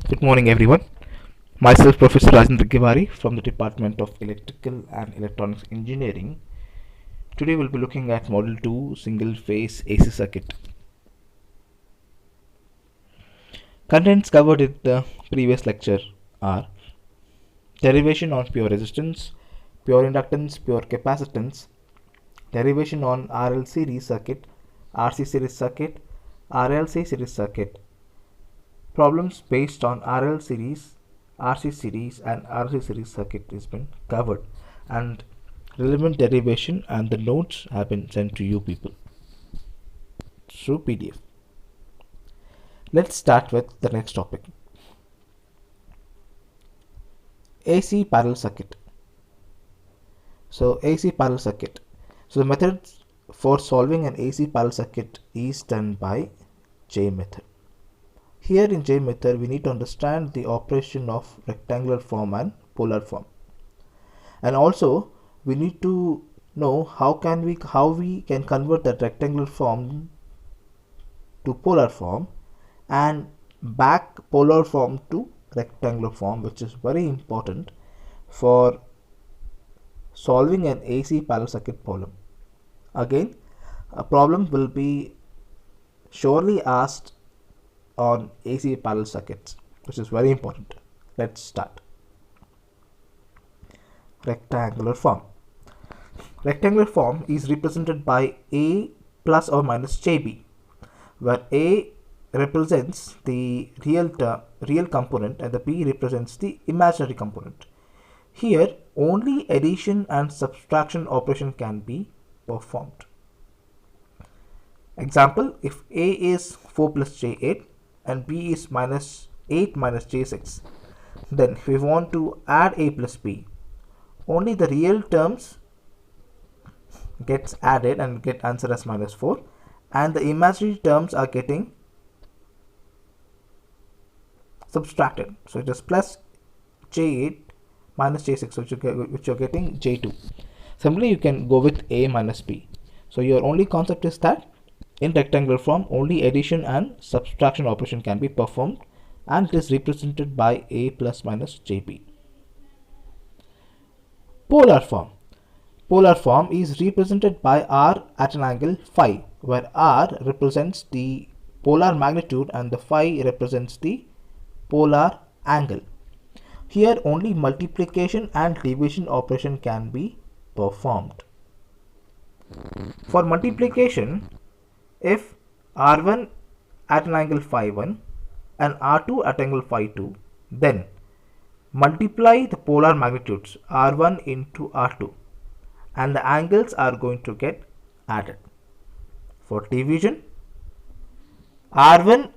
Good morning, everyone. Myself, Professor Rajendra Ghivari from the Department of Electrical and Electronics Engineering. Today, we'll be looking at Model 2 Single Phase AC Circuit. Contents covered in the previous lecture are derivation on pure resistance, pure inductance, pure capacitance, derivation on RL series circuit, RC series circuit, RLC series circuit, problems based on RL series, RC series and RC series circuit has been covered, and relevant derivation and the notes have been sent to you people through PDF. Let's start with the next topic. AC parallel circuit. So AC parallel circuit. So the method for solving an AC parallel circuit is done by J method. Here in J method, we need to understand the operation of rectangular form and polar form, and also we need to know how we can convert that rectangular form to polar form and back polar form to rectangular form, which is very important for solving an AC parallel circuit problem. Again, a problem will be surely asked on AC parallel circuits, which is very important. Let's start. Rectangular form. Rectangular form is represented by A plus or minus JB, where A represents the real component and the B represents the imaginary component. Here only addition and subtraction operation can be performed. Example, if A is 4 plus J8 and B is minus 8 minus J6, then if we want to add A plus B, only the real terms gets added and get answer as minus 4, and the imaginary terms are getting subtracted. So it is plus J8 minus J6, which you're getting J2. Similarly, you can go with A minus B. So your only concept is that in rectangular form, only addition and subtraction operation can be performed, and it is represented by A plus minus JB. Polar form. Polar form is represented by R at an angle phi, where R represents the polar magnitude and the phi represents the polar angle. Here only multiplication and division operation can be performed. For multiplication, if R1 at an angle phi 1 and R2 at angle phi 2, then multiply the polar magnitudes R1 into R2 and the angles are going to get added. For division, R1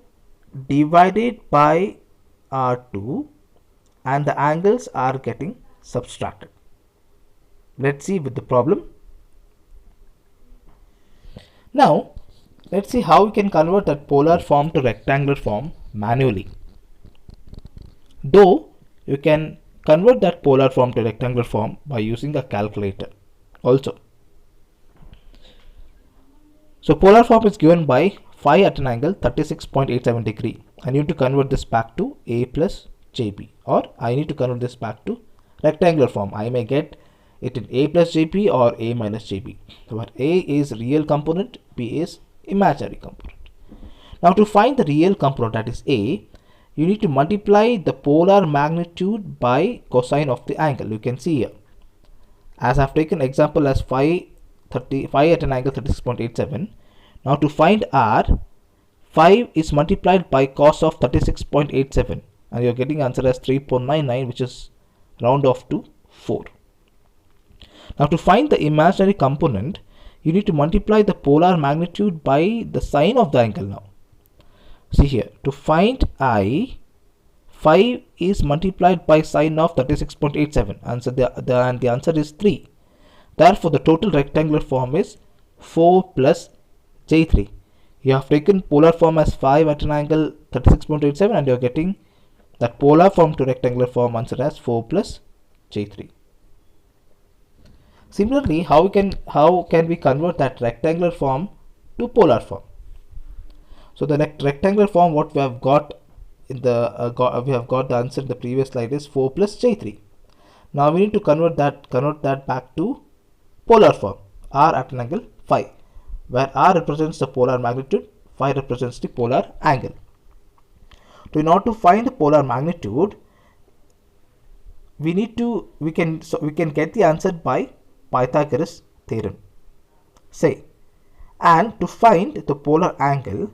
divided by R2 and the angles are getting subtracted. Let's see with the problem. Now let's see how we can convert that polar form to rectangular form manually. Though you can convert that polar form to rectangular form by using a calculator also. So polar form is given by phi at an angle 36.87 degree. I need to convert this back to A plus JB, or I need to convert this back to rectangular form. I may get it in A plus JB or A minus JB, where A is real component, B is imaginary component. Now to find the real component, that is A, you need to multiply the polar magnitude by cosine of the angle. You can see here, as I have taken example as phi at an angle 36.87. Now to find R, 5 is multiplied by cos of 36.87 and you are getting answer as 3.99, which is round off to 4. Now to find the imaginary component, you need to multiply the polar magnitude by the sine of the angle. Now see here, to find I, 5 is multiplied by sine of 36.87 and the answer is 3. Therefore the total rectangular form is 4 plus J3. You have taken polar form as 5 at an angle 36.87 and you are getting that polar form to rectangular form answer as 4 plus J3. Similarly, how can we convert that rectangular form to polar form? So the rectangular form what we have got in the we have got the answer in the previous slide is 4 plus J3. Now we need to convert that back to polar form, R at an angle phi, where R represents the polar magnitude, phi represents the polar angle. So in order to find the polar magnitude, we can get the answer by Pythagoras theorem, say. And to find the polar angle,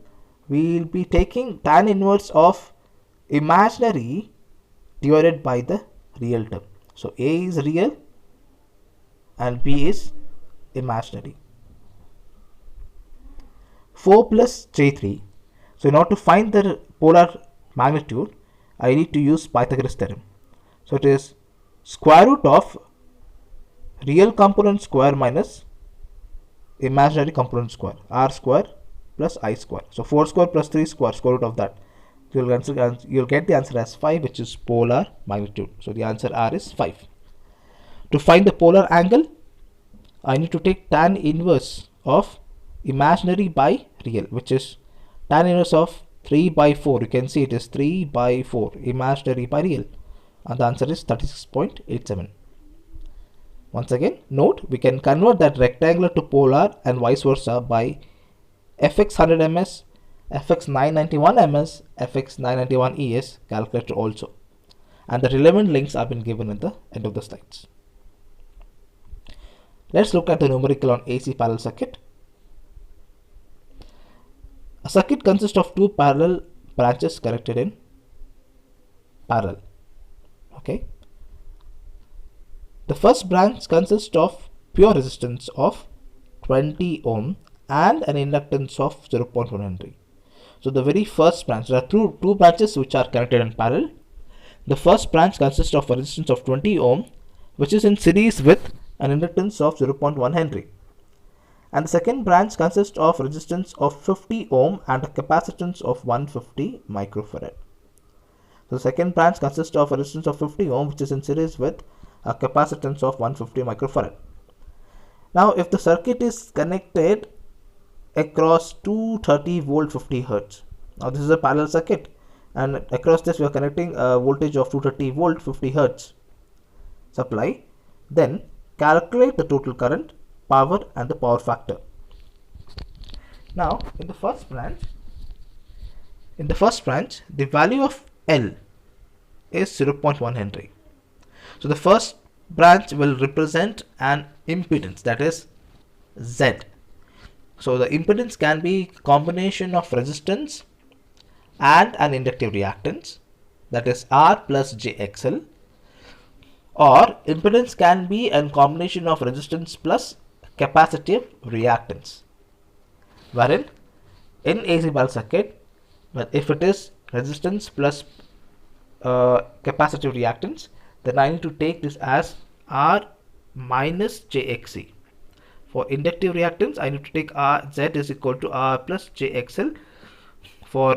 we will be taking tan inverse of imaginary divided by the real term. So A is real and B is imaginary. 4 plus J3. So in order to find the polar magnitude, I need to use Pythagoras theorem. So it is square root of real component square minus imaginary component square, r square plus I square. So 4 square plus 3 square, square root of that. You'll get the answer as 5, which is polar magnitude. So the answer R is 5. To find the polar angle, I need to take tan inverse of imaginary by real, which is tan inverse of 3 by 4. You can see it is 3 by 4, imaginary by real. And the answer is 36.87. Once again, note, we can convert that rectangular to polar and vice versa by fx 100 ms, fx 991 ms, fx 991 es calculator also. And the relevant links have been given at the end of the slides. Let's look at the numerical on AC parallel circuit. A circuit consists of two parallel branches connected in parallel. Okay. The first branch consists of pure resistance of 20 ohm and an inductance of 0.1 Henry. So the very first branch, there are two branches which are connected in parallel. The first branch consists of a resistance of 20 ohm, which is in series with an inductance of 0.1 Henry. And the second branch consists of resistance of 50 ohm and a capacitance of 150 microfarad. So the second branch consists of a resistance of 50 ohm, which is in series with a capacitance of 150 microfarad. Now if the circuit is connected across 230 volt 50 hertz, now this is a parallel circuit, and across this we are connecting a voltage of 230 volt 50 hertz supply, then calculate the total current, power and the power factor. Now in the first branch, the value of L is 0.1 Henry. So the first branch will represent an impedance, that is Z. So the impedance can be combination of resistance and an inductive reactance, that is R plus JXL, or impedance can be a combination of resistance plus capacitive reactance, wherein in AC parallel circuit, but if it is resistance plus capacitive reactance, then I need to take this as R minus JXC. For inductive reactance, I need to take Z is equal to R plus JXL. For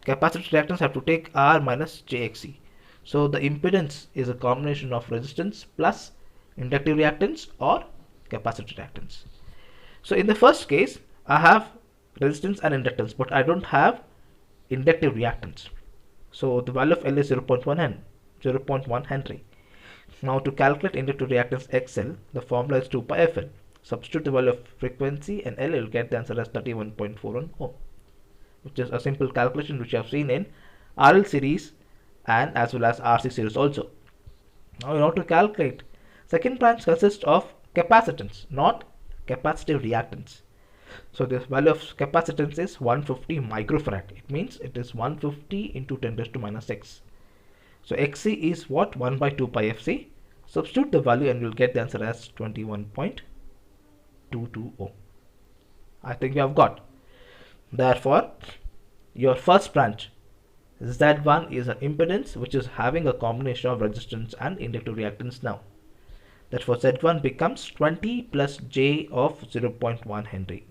capacitive reactance, I have to take R minus JXC. So the impedance is a combination of resistance plus inductive reactance or capacitive reactance. So in the first case, I have resistance and inductance, but I don't have inductive reactance. So the value of L is 0.1 Henry. Now to calculate inductive reactance XL, the formula is 2 pi Fl. Substitute the value of frequency and L, you will get the answer as 31.41 ohm, which is a simple calculation which you have seen in RL series and as well as RC series also. Now in order to calculate, second branch consists of capacitance, not capacitive reactance. So the value of capacitance is 150 microfarad. It means it is 150 into 10 raised to minus 6. So Xc is what? 1 by 2 pi Fc. Substitute the value and you will get the answer as 21.22 ohm. I think you have got. Therefore, your first branch Z1 is an impedance which is having a combination of resistance and inductive reactance now. Therefore, Z1 becomes 20 plus J of 0.1 Henry.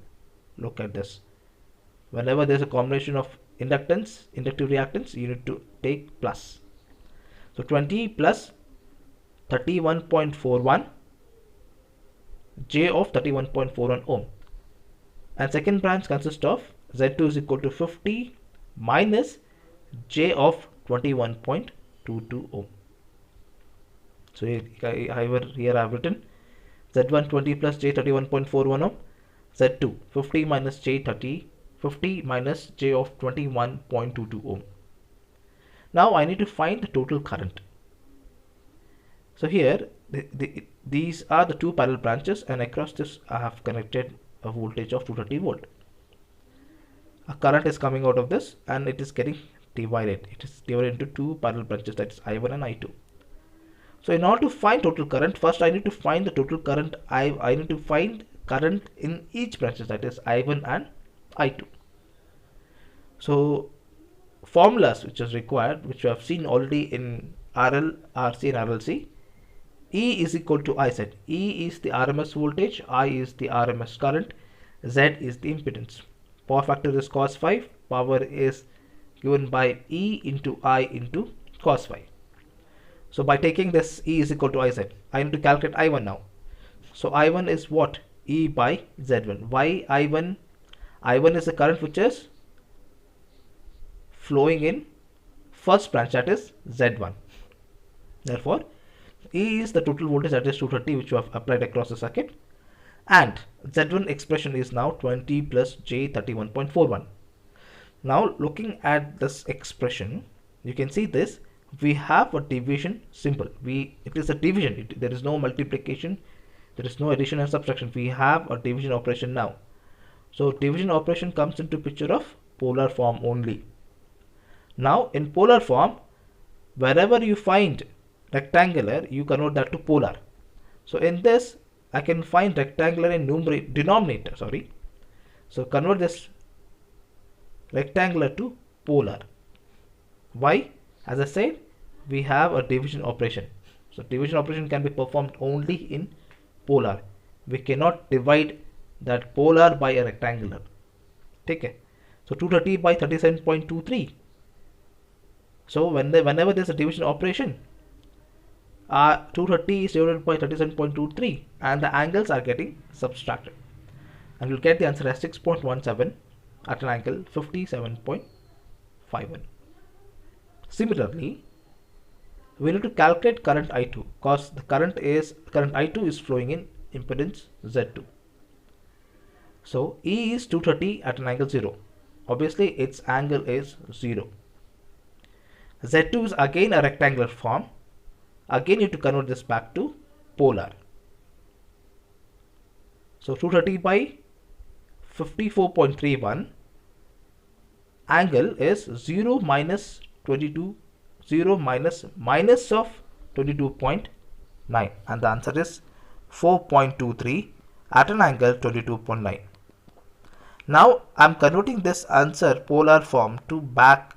Look at this. Whenever there is a combination of inductance, inductive reactance, you need to take plus. So 20 plus 31.41 J of 31.41 ohm. And second branch consists of Z2 is equal to 50 minus J of 21.22 ohm. So here I have written Z120 plus J 31.41 ohm, Z2 50 minus J 30, 50 minus J of 21.22 ohm. Now I need to find the total current. So here these are the two parallel branches, and across this I have connected a voltage of 230 volt. A current is coming out of this and it is getting divided. It is divided into two parallel branches, that is I1 and I2. So in order to find total current, first I need to find the total current. I need to find current in each branches, that is I1 and I2. So formulas which is required, which we have seen already in RL, RC and RLC. E is equal to IZ. E is the RMS voltage, I is the RMS current, Z is the impedance. Power factor is cos phi. Power is given by E into I into cos phi. So by taking this E is equal to IZ, I need to calculate I1 now. So I1 is what? E by Z1. Why I1? I1 is the current which is flowing in first branch, that is Z1. Therefore, E is the total voltage, that is 230, which we have applied across the circuit. And Z1 expression is now 20 plus J 31.41. Now looking at this expression, you can see this. We have a division symbol. It is a division. There is no multiplication. There is no addition and subtraction. We have a division operation now. So division operation comes into picture of polar form only. Now in polar form, wherever you find rectangular, you convert that to polar. So in this, I can find rectangular in denominator. So convert this rectangular to polar. Why? As I said, we have a division operation. So division operation can be performed only in polar. We cannot divide that polar by a rectangular. Okay. So 230 by 37.23. So whenever there is a division operation, 230 is divided by 37.23 and the angles are getting subtracted. And you'll get the answer as 6.17 at an angle 57.51. Similarly, we need to calculate current I2, because the current I2 is flowing in impedance Z2. So E is 230 at an angle 0. Obviously its angle is 0. Z2 is again a rectangular form. Again you need to convert this back to polar. So 230 by 54.31, angle is 0 minus 22, 0 minus of 22.9, and the answer is 4.23 at an angle 22.9. Now I am converting this answer polar form back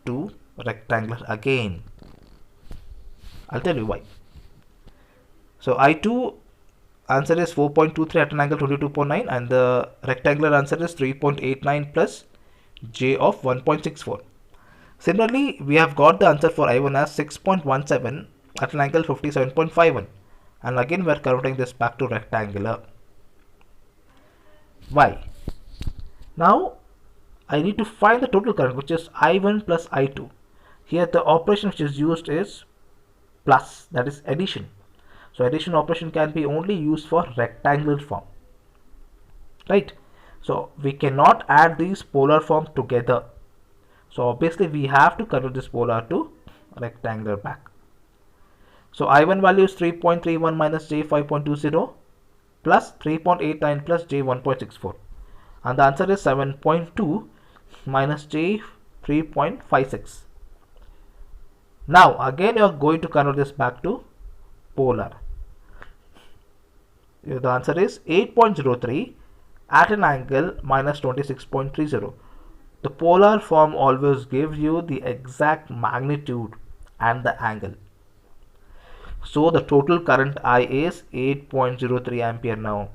to rectangular again. I'll tell you why. So I2 answer is 4.23 at an angle 22.9 and the rectangular answer is 3.89 plus J of 1.64. Similarly, we have got the answer for I1 as 6.17 at an angle 57.51, and again we are converting this back to rectangular. Why? Now I need to find the total current, which is I1 plus I2. Here the operation which is used is plus, that is addition. So addition operation can be only used for rectangular form, right? So we cannot add these polar forms together. So obviously we have to convert this polar to rectangular back. So I1 value is 3.31 minus J 5.20 plus 3.89 plus J 1.64, and the answer is 7.2 minus J 3.56. Now again you are going to convert this back to polar. The answer is 8.03 at an angle minus 26.30. The polar form always gives you the exact magnitude and the angle. So the total current I is 8.03 ampere now,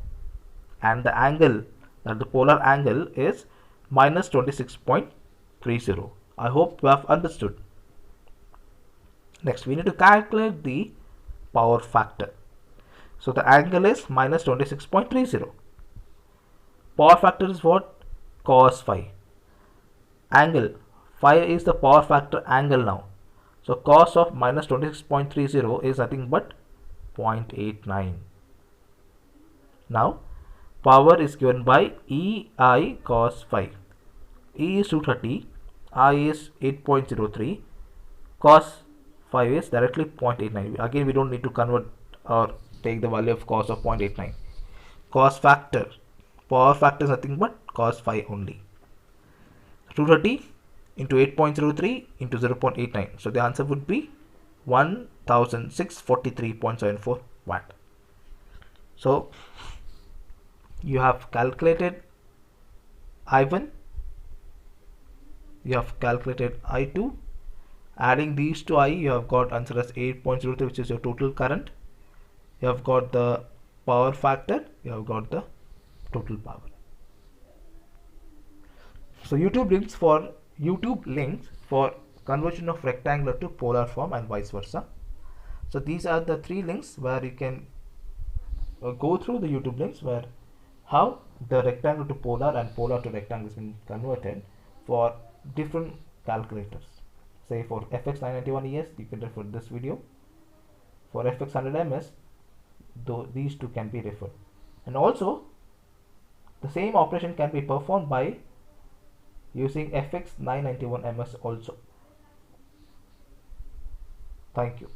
and the angle, that the polar angle, is minus 26.30. I hope you have understood. Next, we need to calculate the power factor. So the angle is minus 26.30. Power factor is what? Cos phi. Angle Phi is the power factor angle now. So cos of minus 26.30 is nothing but 0.89. Now power is given by EI cos phi. E is 230, I is 8.03, cos phi is directly 0.89. Again, we don't need to convert or take the value of cos of 0.89. Cos factor, power factor is nothing but cos phi only. 230 into 8.03 into 0.89. So the answer would be 1643.74 watt. So you have calculated I1, you have calculated I2. Adding these to I, you have got answer as 8.03, which is your total current. You have got the power factor, you have got the total power. So YouTube links for conversion of rectangular to polar form and vice versa. So these are the 3 links where you can go through the YouTube links where how the rectangle to polar and polar to rectangle has been converted for different calculators. Say for FX 991ES, you can refer this video. For FX 100MS, these two can be referred. And also, the same operation can be performed by using FX 991MS also. Thank you.